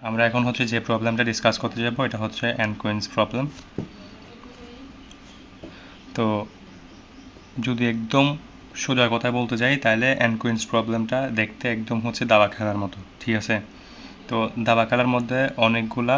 আমরা এখন হচ্ছে যে প্রবলেমটা ডিসকাস করতে যাব এটা হচ্ছে অ্যান কুইন্স প্রবলেম। তো যদি একদম সোজা কথা বলতে যাই তাহলে অ্যান কুইন্স প্রবলেমটা দেখতে একদম হচ্ছে দাবা খেলার মতো, ঠিক আছে? তো দাবা খেলার মধ্যে অনেকগুলা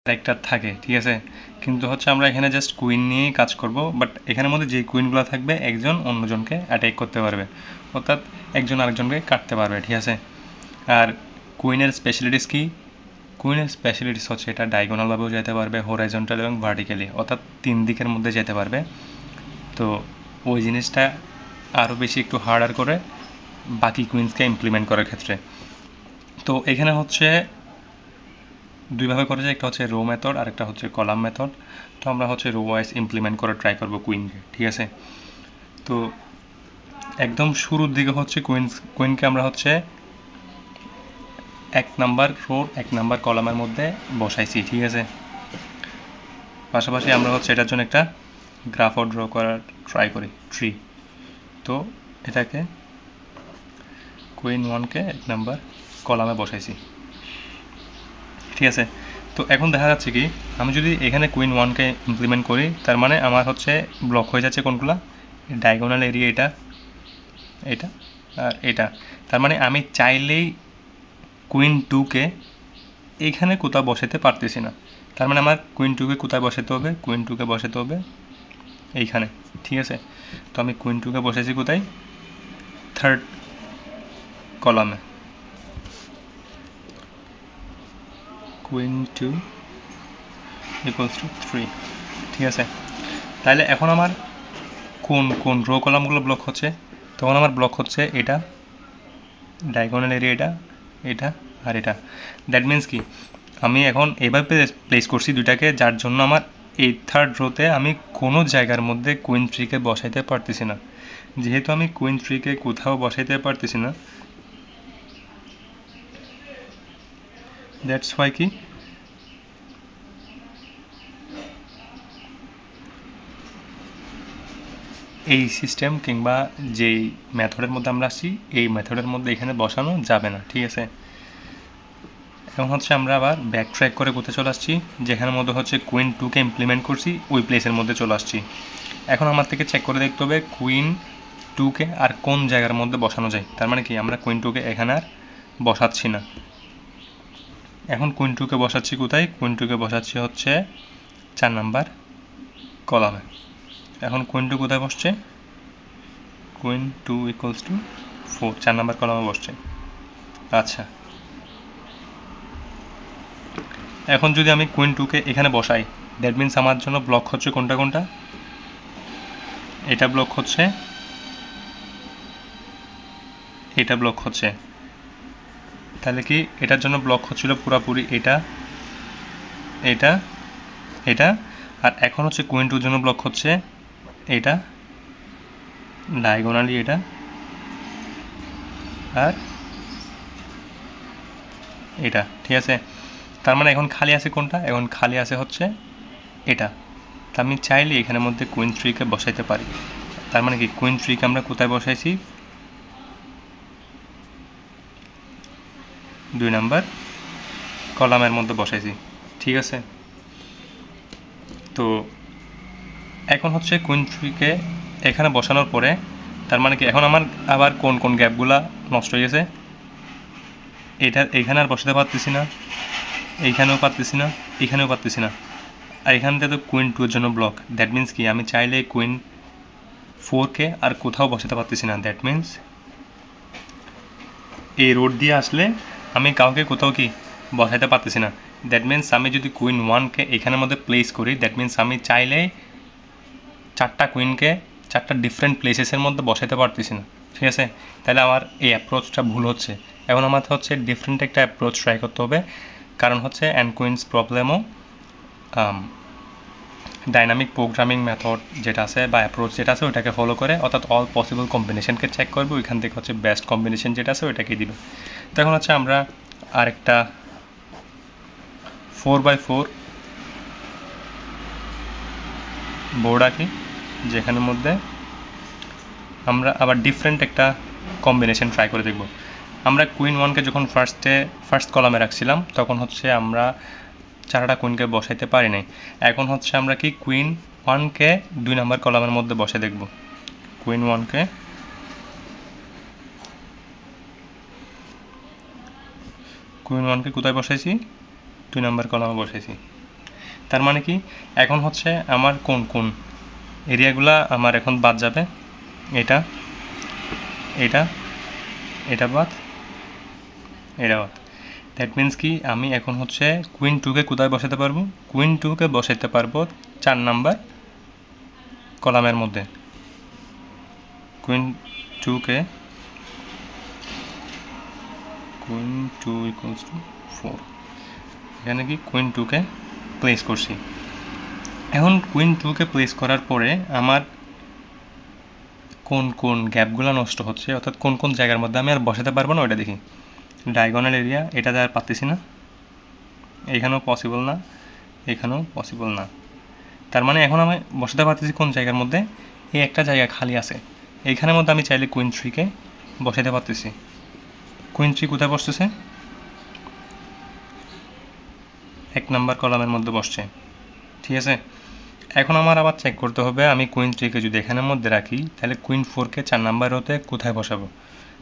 ক্যারেক্টার থাকে, ঠিক আছে? কিন্তু হচ্ছে আমরা এখানে জাস্ট কুইন নিয়েই কাজ করব, বাট এখানের মধ্যে যে কুইনগুলো থাকবে একজন অন্যজনকে অ্যাটাক করতে পারবে, অর্থাৎ একজন আরেকজনকে কাটতে পারবে, ঠিক আছে? আর কুইনের স্পেশালিটিস কি? কুইনের স্পেশালিটিস হচ্ছে এটা ডায়াগোনালভাবেও যেতে পারবে, হরাইজন্টাল এবং ভার্টিক্যালি, অর্থাৎ 3 দিকের মধ্যে যেতে পারবে। তো ওই জিনিসটা আরও বেশি একটু হার্ডার করে বাকি কুইন্সকে ইমপ্লিমেন্ট করার ক্ষেত্রে। তো এখানে হচ্ছে দুইভাবে করা যায়, একটা হচ্ছে রো মেথড আর একটা হচ্ছে কলাম মেথড। তো আমরা হচ্ছে রো ওয়াইজ ইমপ্লিমেন্ট করে ট্রাই করবো কুইনকে, ঠিক আছে? তো একদম শুরুর দিকে হচ্ছে কুইনকে আমরা হচ্ছে 1 নাম্বার রোর 1 নাম্বার কলামের মধ্যে বসাইছি, ঠিক আছে? পাশাপাশি আমরা হচ্ছে এটার জন্য একটা গ্রাফও ড্র করার ট্রাই করি, ট্রি। তো এটাকে কুইন 1কে 1 নাম্বার কলামে বসাইছি, ঠিক আছে? তো এখন দেখা যাচ্ছে কি, আমি যদি এখানে কুইন 1কে ইমপ্লিমেন্ট করি তার মানে আমার হচ্ছে ব্লক হয়ে যাচ্ছে কোনগুলা, ডায়াগোনাল এরিয়া এটা, এটা আর এটা। তার মানে আমি চাইলেই কুইন 2কে এইখানে কোথাও বসাতে পারতেছি না। তার মানে আমার কুইন 2কে কোথায় বসাতে হবে? কুইন 2কে বসাতে হবে এইখানে, ঠিক আছে? তো আমি কুইন 2কে বসেছি কোথায়? 3rd কলামে। কুইন 2 ইকুয়ালস টু 3, ঠিক আছে? তাহলে এখন আমার কোন কোন রো কলামগুলো ব্লক হচ্ছে? তখন আমার ব্লক হচ্ছে এটা, ডায়াগোনাল এরিয়া এটা, এটা আর এটা। দ্যাট মিন্স কি, আমি এখন এভাবে প্লেস করছি দুইটাকে, যার জন্য আমার এই 3rd রোতে আমি কোনো জায়গার মধ্যে কুইন 3কে বসাইতে পারতেছি না। যেহেতু আমি কুইন 3কে কোথাও বসাইতে পারতেছি না, দ্যাটস ওয়াই কি এই সিস্টেম কিংবা যেই মেথডের মধ্যে আমরা আসছি এই মেথডের মধ্যে এখানে বসানো যাবে না, ঠিক আছে? এখন হচ্ছে আমরা আবার ব্যাক ট্র্যাক করে কোথায় চলে আসছি, যেখানের মধ্যে হচ্ছে কুইন 2কে ইমপ্লিমেন্ট করছি ওই প্লেসের মধ্যে চলে আসছি। এখন আমার থেকে চেক করে দেখতে হবে কুইন 2কে আর কোন জায়গার মধ্যে বসানো যায়। তার মানে কি, আমরা কুইন 2কে এখানে আর বসাচ্ছি না। এখন কুইন 2কে বসাচ্ছি কোথায়? কুইন 2কে বসাচ্ছি হচ্ছে 4 নাম্বার কলামে। এখন কুইন 2 কোথায় বসছে? কুইন 2 ইকুয়ালস টু 4, 4 নাম্বার কলামে বসছে। আচ্ছা, এখন যদি আমি কুইন 2কে এখানে বসাই, দ্যাট মিন্স আমার জন্য ব্লক হচ্ছে কোনটা কোনটা? এটা ব্লক হচ্ছে, এটা ব্লক হচ্ছে। তাহলে কি এটার জন্য ব্লক হচ্ছিল পুরাপুরি এটা, এটা, এটা। আর এখন হচ্ছে কুইন 2 জন্য ব্লক হচ্ছে এটা, ডায়াগোনালি এটা আর এটা, ঠিক আছে? তার মানে এখন খালি আছে কোনটা? এখন খালি আছে হচ্ছে এটা। তা আমি চাইলে এখানের মধ্যে কুইন 3কে বসাইতে পারি। তার মানে কি, কুইন 3কে আমরা কোথায় বসাইছি? 2 নাম্বার কলামের মধ্যে বসাইছি, ঠিক আছে? তো এখন হচ্ছে কুইন 3কে এখানে বসানোর পরে তার মানে কি, এখন আমার আবার কোন কোন গ্যাপগুলা নষ্ট হয়ে গেছে? এটা এখানে আর বসাতে পারতেছি না, এইখানেও পারতেছি না, এখানেও পারতেছি না। আর এখান থেকে তো কুইন 2 এর জন্য ব্লক। দ্যাট মিন্স কি, আমি চাইলে কুইন 4কে আর কোথাও বসাতে পারতেছি না। দ্যাট মিন্স এই রোড দিয়ে আসলে আমি কাউকে কোথাও কি বসাইতে পারতেছি না। দ্যাট মিন্স আমি যদি কুইন 1কে এখানের মধ্যে প্লেস করি, দ্যাট মিন্স আমি চাইলে 4টা কুইনকে 4টা ডিফারেন্ট প্লেসেসের মধ্যে বসাইতে পারতেছি না, ঠিক আছে? তাহলে আমার এই অ্যাপ্রোচটা ভুল হচ্ছে। এখন আমার হচ্ছে ডিফারেন্ট একটা অ্যাপ্রোচ ট্রাই করতে হবে, কারণ হচ্ছে অ্যান কুইন্স প্রবলেমও ডাইনামিক প্রোগ্রামিং মেথড যেটা আছে বা অ্যাপ্রোচ যেটা আছে ওইটাকে ফলো করে, অর্থাৎ অল পসিবল কম্বিনেশনকে চেক করবে, ওইখান থেকে হচ্ছে বেস্ট কম্বিনেশন যেটা আছে ওইটাকেই দিবে। তো এখন হচ্ছে আমরা আরেকটা 4x4 বোর্ড আঁকি, যেখানের মধ্যে আমরা আবার ডিফারেন্ট একটা কম্বিনেশন ট্রাই করে দেখব। আমরা কুইন ওয়ানকে যখন ফার্স্ট কলামে রাখছিলাম তখন হচ্ছে আমরা 4টা কুইনকে বসাইতে পারি নাই। এখন হচ্ছে আমরা কি কুইন ওয়ানকে 2 নম্বর কলামের মধ্যে বসে দেখব। কুইন ওয়ানকে কোথায় বসাইছি? 2 নম্বর কলামে বসাইছি। তার মানে কি এখন হচ্ছে আমার কোন এরিয়াগুলা আমার এখন বাদ যাবে? এটা বাদ, এটা বাদ। দ্যাট মিন্স কি আমি এখন হচ্ছে কুইন 2কে কোথায় বসাতে পারবো? কুইন 2কে বসাইতে পারবো 4 নাম্বার কলামের মধ্যে। Queen 2 equals to 4। এখানে কি কুইন 2কে প্লেস করছি। এখন কুইন 2কে প্লেস করার পরে আমার কোন গ্যাপগুলো নষ্ট হচ্ছে, অর্থাৎ কোন জায়গার মধ্যে আমি আর বসাতে পারবো না ওইটা দেখি। ডায়াগোনাল এরিয়া এটা আর পাচ্ছি না, এখানেও পসিবল না, এখানেও পসিবল না। তার মানে এখন আমি বসাতে পারতেছি কোন জায়গার মধ্যে? এই একটা জায়গা খালি আছে, এইখানের মধ্যে আমি চাইলে কুইন 3কে বসাতে পারতেছি। কুইন 3 কোথায় বসতেছে? 1 নম্বর কলামের মধ্যে বসছে, ঠিক আছে। এখন আমার আবার চেক করতে হবে আমি কুইন 3কে যদি এখানের মধ্যে রাখি তাহলে কুইন 4কে 4 নাম্বার রোতে কোথায় বসাবো?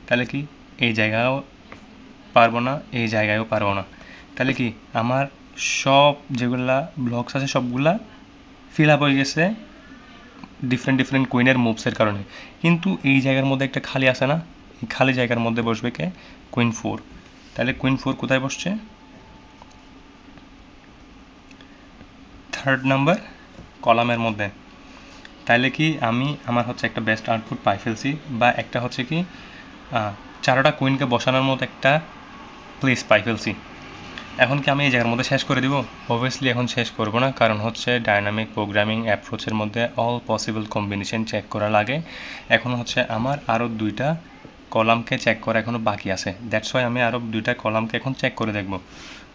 তাহলে কি এই জায়গাও পারবো না, এই জায়গায়ও পারবো না। তাহলে কি আমার সব যেগুলা ব্লকস আছে সবগুলা ফিল আপ হয়ে গেছে ডিফারেন্ট কুইনের মুভসের কারণে। কিন্তু এই জায়গার মধ্যে একটা খালি আছে না, এই খালি জায়গার মধ্যে বসবে কে? কুইন 4। তাহলে কুইন 4 কোথায় বসছে? 3rd নাম্বার কলামের মধ্যে। তাহলে কি আমার হচ্ছে একটা বেস্ট আউটপুট পাই ফেলছি, বা একটা হচ্ছে কি 4টা কুইনকে বসানোর মতো একটা প্লেস পাই ফেলছি। এখন কি আমি এই জায়গার মধ্যে শেষ করে দিব? অবভিয়াসলি এখন শেষ করব না, কারণ হচ্ছে ডাইনামিক প্রোগ্রামিং অ্যাপ্রোচের মধ্যে অল পসিবল কম্বিনেশন চেক করা লাগে। এখন হচ্ছে আমার আরও 2টা কলামকে চেক করা এখনও বাকি আছে। দ্যাটস ওয়াই আমি আরও 2টা কলামকে এখন চেক করে দেখব।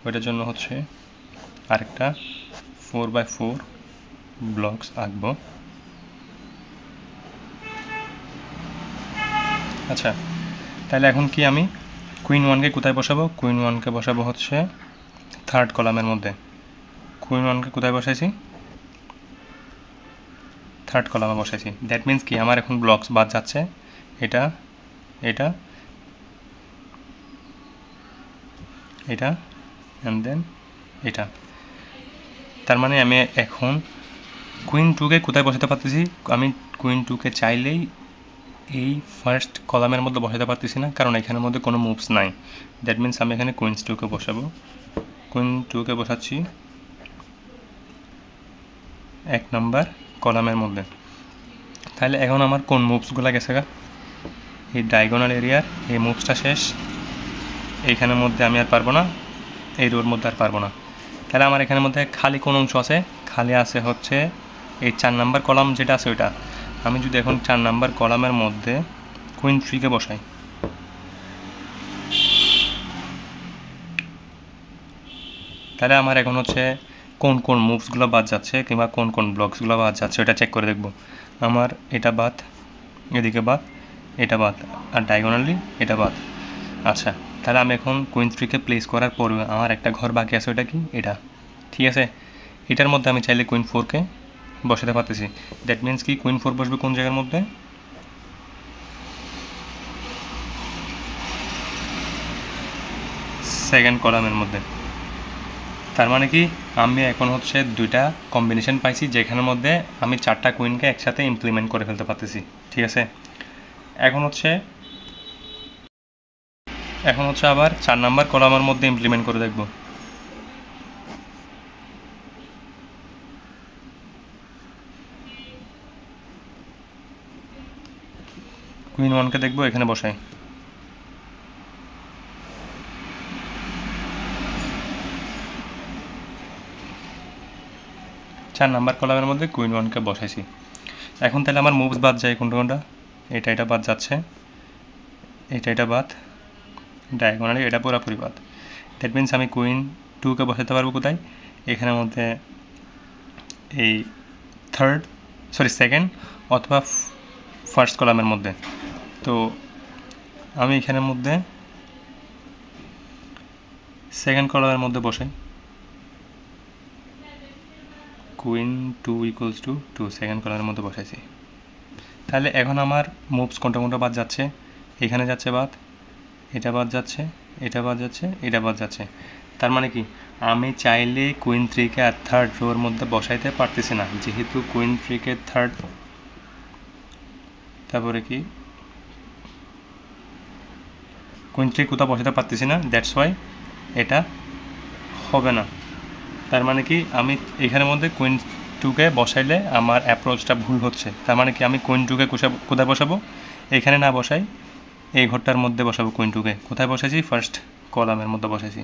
ওইটার জন্য হচ্ছে আরেকটা 4x4 ব্লকস আঁকবো। আচ্ছা, তাহলে এখন কি আমি কুইন 1কে কোথায় বসাবো? কুইন 1কে বসাবো হচ্ছে 3rd কলামের মধ্যে। কুইন 1কে কোথায় বসাইছি? 3rd কলামে বসাইছি। দ্যাট মিন্স কি আমার এখন ব্লকস বাদ যাচ্ছে এটা অ্যান্ড দেন এটা। তার মানে আমি এখন কুইন 2কে কোথায় বসাতে পারতেছি? আমি কুইন 2কে চাইলেই এই ফার্স্ট কলামের মধ্যে বসাতে পারতেছি না, কারণ এখানের মধ্যে কোনো মুভস নাই। দ্যাট মিন্স আমি এখানে কুইন 2কে বসাবো। কুইন 2কে বসাচ্ছি 1 নাম্বার কলামের মধ্যে। তাহলে এখন আমার কোন মুভসগুলো গেছে গা? এই ডায়াগোনাল এরিয়ার এই মুভসটা শেষ, এইখানের মধ্যে আমি আর পারবো না, এই রোর মধ্যে আর পারবো না। তাহলে আমার এখানের মধ্যে খালি কোন অংশ আছে? খালি আছে হচ্ছে এই 4 নাম্বার কলাম যেটা আছে ওইটা। আমি যদি এখন 4 নাম্বার কলামের মধ্যে কুইন 3কে বসাই, তাহলে আমার এখন হচ্ছে কোন মুভসগুলো বাদ যাচ্ছে কিংবা কোন ব্লকসগুলো বাদ যাচ্ছে ওটা চেক করে দেখব। আমার এটা বাদ, এদিকে বাদ, এটা বাদ, আর ডায়াগোনালি এটা বাদ। আচ্ছা, তাহলে আমি এখন কুইন 3কে প্লেস করার পর আমার একটা ঘর বাকি আছে, ওটা কি? এটা, ঠিক আছে। এটার মধ্যে আমি চাইলে কুইন 4কে বসাতে পারতেছি। দ্যাট মিন্স কি কুইন 4 বসবে কোন জায়গার মধ্যে? 2nd কলামের মধ্যে। তার মানে কি আমি এখন হচ্ছে 2টা কম্বিনেশন পাইছি যেখানের মধ্যে আমি 4টা কুইনকে একসাথে ইমপ্লিমেন্ট করে ফেলতে পারতেছি, ঠিক আছে। এখন হচ্ছে আবার 4 নাম্বার কলামের মধ্যে ইমপ্লিমেন্ট করে দেখব। কুইন 1কে দেখবো এখানে বসাই। 4 নাম্বার কলামের মধ্যে কুইন 1কে বসাইছি। এখন তাহলে আমার মুভস বাদ যায় কোনটা? এটা বাদ যাচ্ছে, এটা বাদ, ডায়াগোনালি এটা পুরোপুরি বাদ। দ্যাট মিন্স আমি কুইন 2কে বসাতে পারবো কোথায়? এখানের মধ্যে এই 2nd অথবা 1st কলামের মধ্যে। তো আমি এখানের মধ্যে সেকেন্ড কলামের মধ্যে বসে কুইন 2 ইকুয়ালস টু 2 সেকেন্ড কলামের মধ্যে বসাইছি। তাহলে এখন আমার মুভস কোনটা কোনটা বাদ যাচ্ছে, এখানে যাচ্ছে বাদ, এটা বাদ যাচ্ছে, এটা বাদ যাচ্ছে, এটা বাদ যাচ্ছে। তার মানে কি আমি চাইলে কুইন 3 কে আর থার্ড রোর মধ্যে বসাইতে পারতেছি না, যেহেতু কুইন 3 কে থার্ড, তারপরে কি কুইন 3 কোথাও বসাতে পারতেছি না, দ্যাটস ওয়াই এটা হবে না। তার মানে কি আমি এখানের মধ্যে কুইন 2 কে বসাইলে আমার অ্যাপ্রোচটা ভুল হচ্ছে। তার মানে কি আমি কুইন 2 কে কোথায় বসাবো, এখানে না বসাই এই ঘরটার মধ্যে বসাবো। কুইন 2 কে কোথায় বসাইছি, ফার্স্ট কলামের মধ্যে বসাইছি।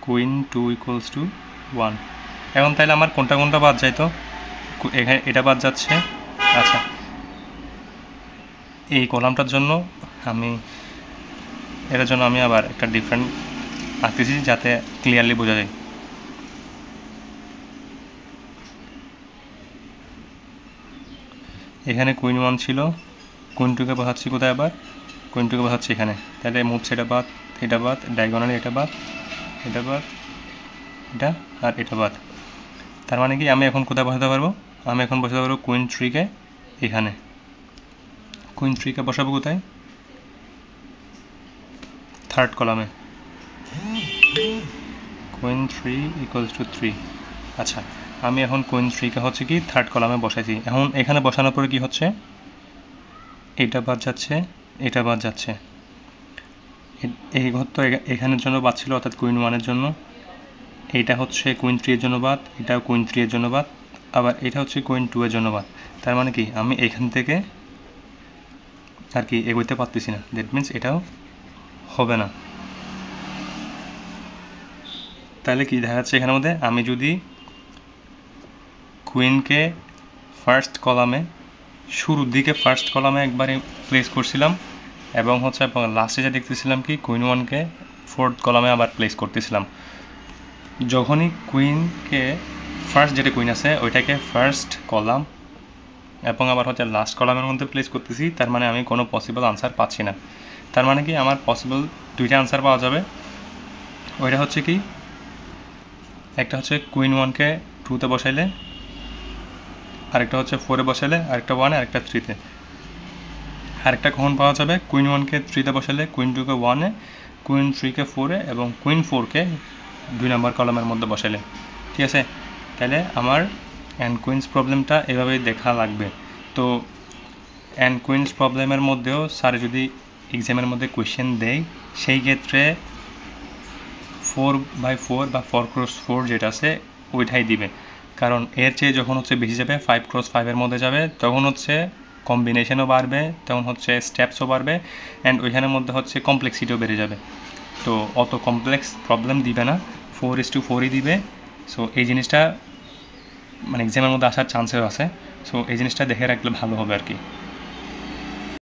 Queen 2 equals to 1। এখন তাহলে আমার কোনটা কোনটা বাদ যায়, তো এখানে এটা বাদ যাচ্ছে। আচ্ছা, এই কলামটার জন্য এটার জন্য আমি আবার একটা ডিফারেন্ট আঁকতেছি যাতে ক্লিয়ারলি বোঝা যায়। এখানে কুইন 1 ছিল, কুইন 2 কে বসাচ্ছি কোথায়, আবার কুইন 2 কে বসাচ্ছি এখানে। তাহলে মুভস এটা বাদ, এটা বাদ, ডায়াগোনালি এটা বাদ, এটা বাদ, এটা আর এটা বাদ। তার মানে কি আমি এখন কোথায় বসাতে পারবো, আমি এখন বসাতে পারবো কুইন 3 কে এখানে। কুইন 3 কে বসাবো কোথায়, থার্ড কলামে। Queen 3 equals to 3। আচ্ছা, আমি এখন কুইন 3 কে হচ্ছে কি থার্ড কলামে বসাইছি। এখন এখানে বসানোর পরে কি হচ্ছে, এটা বাদ যাচ্ছে, এটা বাদ যাচ্ছে। এই ঘর তো এখানের জন্য বাদ ছিল, অর্থাৎ কুইন 1 এর জন্য। এইটা হচ্ছে কুইন 3 এর জন্য বাদ, এটাও কুইন 3 এর জন্য বাদ, আবার এটা হচ্ছে কুইন 2 এর জন্য বাদ। তার মানে কি আমি এখান থেকে আর কি এগোতে পারতেছি না, দ্যাট মিনস এটাও হবে না। তাহলে কি দেখা যাচ্ছে এখানের মধ্যে, আমি যদি কুইনকে ফার্স্ট কলামে, শুরুর দিকে ফার্স্ট কলামে একবারে প্লেস করছিলাম, এবং হচ্ছে লাস্টে যা দেখতেছিলাম কি কুইন 1 কে ফোর্থ কলামে আবার প্লেস করতেছিলাম। যখনই কুইনকে ফার্স্ট যেটা কুইন আছে ওইটাকে ফার্স্ট কলাম এবং আবার হচ্ছে লাস্ট কলামের মধ্যে প্লেস করতেছি, তার মানে আমি কোনো পসিবল আনসার পাচ্ছি না। তার মানে কি আমার পসিবল দুইটা আনসার পাওয়া যাবে। ওইটা হচ্ছে কি, একটা হচ্ছে কুইন 1 কে 2 তে বসাইলে, আরেকটা হচ্ছে 4 এ বসাইলে, আরেকটা 1 এ, আরেকটা 3 তে। আরেকটা কখন পাওয়া যাবে, কুইন 1 কে 3 তে বসাইলে, কুইন 2 কে 1 এ, কুইন 3 কে 4 এ এবং কুইন 4 কে 2 নম্বর কলামের মধ্যে বসাইলে। ঠিক আছে, তাহলে আমার অ্যান্ড কুইন্স প্রবলেমটা এভাবেই দেখা লাগবে। তো অ্যান্ড কুইন্স প্রবলেমের মধ্যেও স্যার যদি এক্সামের মধ্যে কোয়েশ্চেন দেয়, সেই ক্ষেত্রে 4x4 বা 4x4 যেটা আছে ওইটাই দিবে। কারণ এর চেয়ে যখন হচ্ছে বেশি যাবে, 5x5 এর মধ্যে যাবে, তখন হচ্ছে কম্বিনেশনও বাড়বে, তখন হচ্ছে স্টেপসও বাড়বে, অ্যান্ড ওইখানের মধ্যে হচ্ছে কমপ্লেক্সিটিও বেড়ে যাবে। তো অত কমপ্লেক্স প্রবলেম দিবে না, 4:4ই দিবে। সো এই জিনিসটা মানে এক্সামের মধ্যে আসার চান্সেও আছে। সো এই জিনিসটা দেখে রাখলে ভালো হবে আর কি।